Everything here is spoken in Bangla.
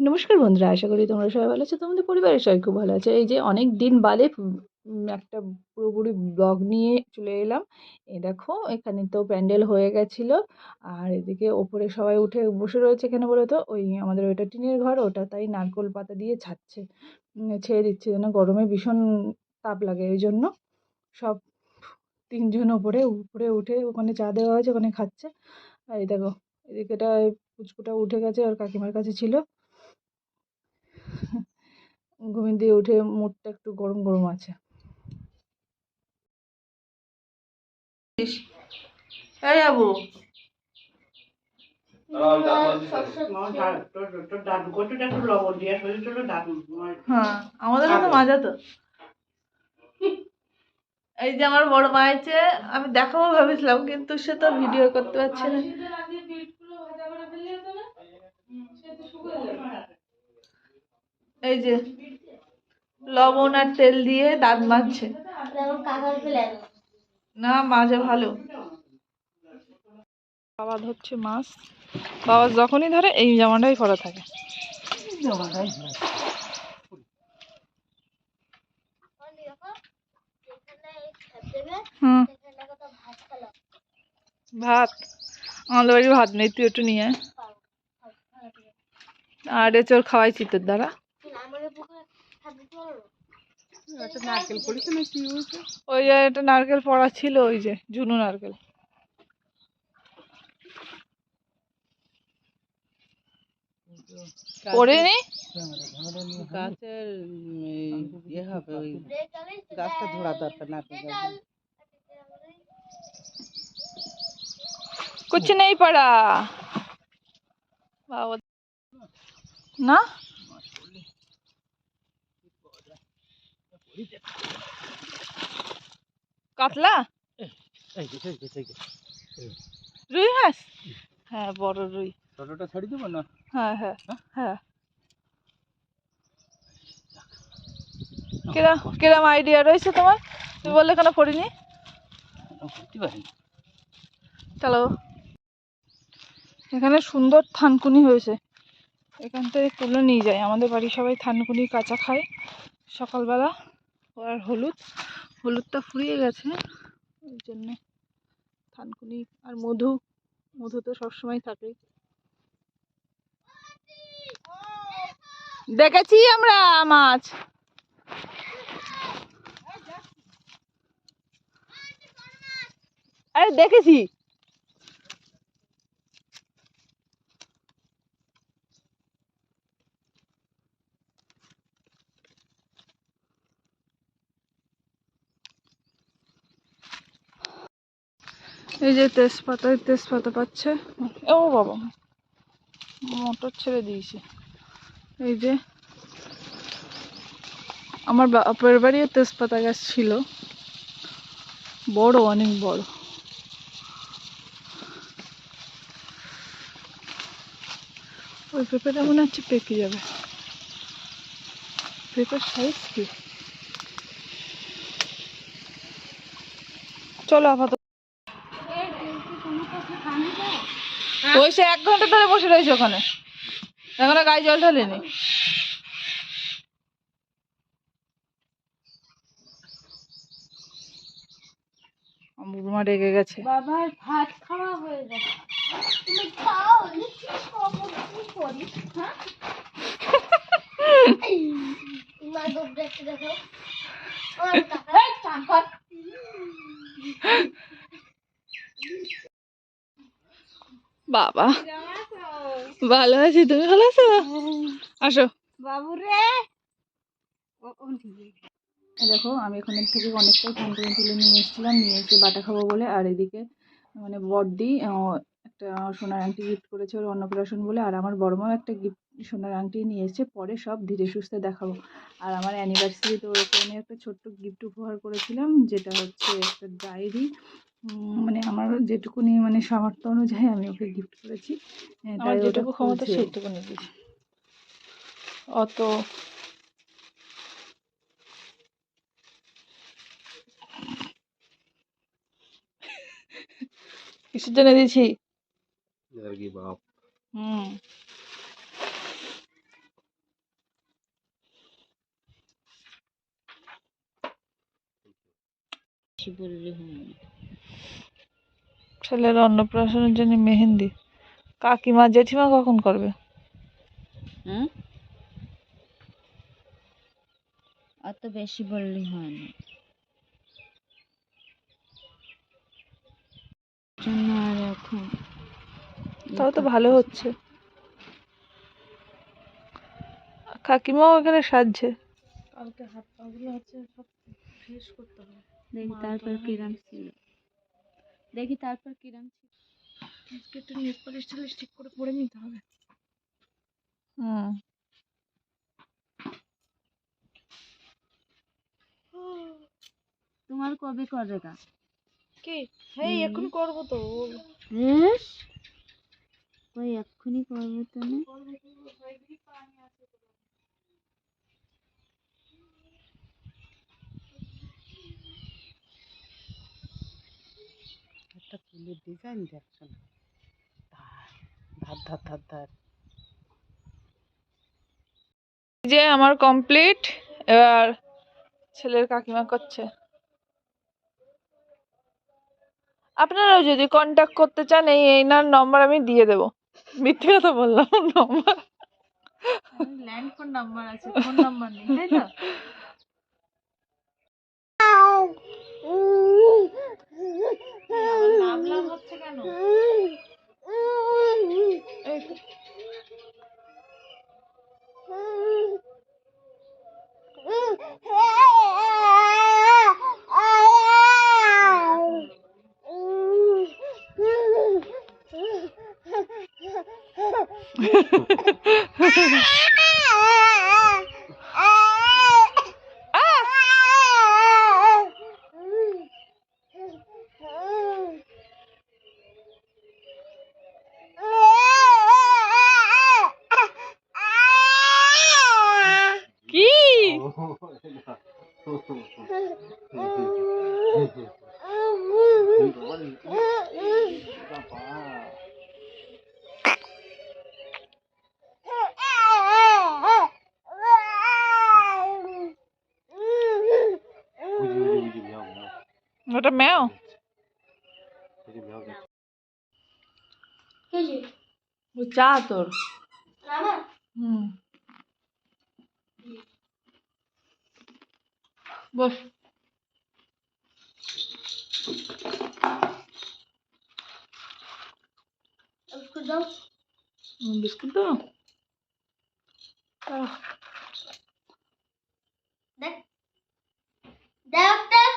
নমস্কার বন্ধুরা, আশা করি তোমরা সবাই ভালো আছো। তোমাদের পরিবারের সবাই খুব ভালো আছে। এই যে অনেক দিন বাদে একটা পুরোপুরি ব্লগ নিয়ে চলে এলাম। এই দেখো এখানে তো প্যান্ডেল হয়ে গেছিল, আর এদিকে ওপরে সবাই উঠে বসে রয়েছে। কেন বলো তো, ওই আমাদের ওইটা টিনের ঘর, ওটা তাই নারকোল পাতা দিয়ে ছাড়ছে, ছেড়ে দিচ্ছে যেন গরমে ভীষণ তাপ লাগে। ওই জন্য সব তিনজন ওপরে উপরে উঠে ওখানে চা দেওয়া হয়েছে, ওখানে খাচ্ছে। আর এই দেখো এদিকেটা পুচকুটা উঠে গেছে, ওর কাকিমার কাছে ছিল। ঘুম দিয়ে উঠে মুডটা একটু গরম গরম আছে। এই বাবু, হ্যাঁ আমাদেরও তো মাজা তো। এই যে আমার বড় মা আছে, আমি দেখাবো ভেবেছিলাম কিন্তু সে তো ভিডিও করতে পারছে না। এই যে লবণ আর তেল দিয়ে দাঁত মাজছে। না মাজে ভালো। বাবা ধরছে মাছ। বাবা যখনই ধরে এই জামাটাই পরা থাকে। হুম, ভাত আমাদের বাড়ি ভাত নেই, তুই একটু নিয়ে আয়। আর এ চোর খাওয়াইছি তোর দ্বারা। ওই যে একটা নারকেল পড়া ছিল, ওই যে ঝুনু নারকেল। পড়েনি গাছের ইয়ে হবে, ওই গাছটা ঝোড়া দরকার না। कुछ नहीं पड़ा বাবা। না কাতলা রুই মাছ, হ্যাঁ বড় রুই। ছোটটা ছাড়ি দেবো না? হ্যাঁ হ্যাঁ হ্যাঁ। কিরম কিরম আইডিয়া রয়েছে তোমার? তুমি বললে কেন পড়িনি? চলো, এখানে সুন্দর থানকুনি হয়েছে, এখান থেকে তুলে নিয়ে যায়। আমাদের বাড়ি সবাই থানকুনি কাঁচা খায় সকালবেলা। আর হলুদ, হলুদটা ফুরিয়ে গেছে ওই জন্যে থানকুনি। আর মধু, মধু তো সবসময় থাকে। দেখেছি আমরা মাছ। আরে দেখেছি। এই যে তেজপাতায় তেজপাতা পাচ্ছে। ও বাবা, মোটর ছেড়ে দিয়েছে। এই যে আমার বাপের বাড়িও তেজপাতা গাছ ছিল, বড়, অনেক বড়। ওই পেঁপেটা মনে হচ্ছে পেকে যাবে। পেঁপের সাইজ কি? চলো আপাতত। ওই সে 1 ঘন্টা ধরে বসে রয়েছে ওখানে, এখনো গায়ে জল ঢালেনি। বুড়িমা রেগে গেছে। বাবার ভাত খাওয়া হয়ে গেছে, তুমি খাও নি কি করি? হ্যাঁ মা দুধ দেখতে দেখো ওর টাকা এই চাঙ্কর। বাবা ভালো আছি, তুমি ভালো আছো? আসো বাবু রে। দেখো, আমি এখানের থেকে অনেকটাই থানকুনি তুলে নিয়ে এসেছিলাম, নিয়ে এসে বাটা খাবো বলে। আর এদিকে মানে বড়দি একটা সোনার আংটি গিফট করেছে ওর অন্নপ্রাশন বলে, আর আমার বড় মাও একটা গিফট সোনার আংটি নিয়ে এসেছে। পরে সব ধীরে সুস্থে দেখাবো। আর আমার অ্যানিভার্সারি তো ওরকম আমি একটা ছোট্ট গিফট উপহার করেছিলাম, যেটা হচ্ছে একটা ডায়েরি। মানে আমার যেটুকুনি মানে সামর্থ্য অনুযায়ী আমি ওকে গিফট করেছি। তাই যেটুকু ক্ষমতা সেইটুকু নিয়ে দিয়েছি। অত কিসের জন্য দিয়েছি? হুম, বেশি বললে হয় না। ছেলের অন্নপ্রাশনের জন্য মেহেন্দি কাকিমা জেঠিমা কখন করবে? হ্যাঁ, অত বেশি বললে হয় না, জন্য আর এখন তাও তো ভালো হচ্ছে। কাকিমাও এখানে সাজছে। কালকে হাত পা গুলো হচ্ছে সব ফ্রেশ করতে হবে। দেখি তারপর কিরাম ছিল, দেখি তারপর কিরাম ছিল। আজকে একটু নেল পলিশ টলিশ ঠিক করে পরে নিতে হবে। হুম। তোমার কবে করেগা? কি? এই এখন করবো তো। ওই এক্ষুনি করবো তো না। একটা ফুলের ডিজাইন দেখছো না, ধার ধার ধার ধার। যে আমার কমপ্লিট। এবার ছেলের কাকিমা করছে। আপনারাও যদি কন্ট্যাক্ট করতে চান এই নাম্বার আমি দিয়ে দেবো। মিথ্যে কথা বললাম, নাম্বার ল্যান্ড ফোন নাম্বার আছে, ফোন নাম্বার নেই, তাই তো? লাভ লাভ হচ্ছে কেন? এই তো। কি? ওটা ম্যাও। ও চা তোর। হুম, বস। বিস্কুট দাও। দেখ, দেখ, দেখ।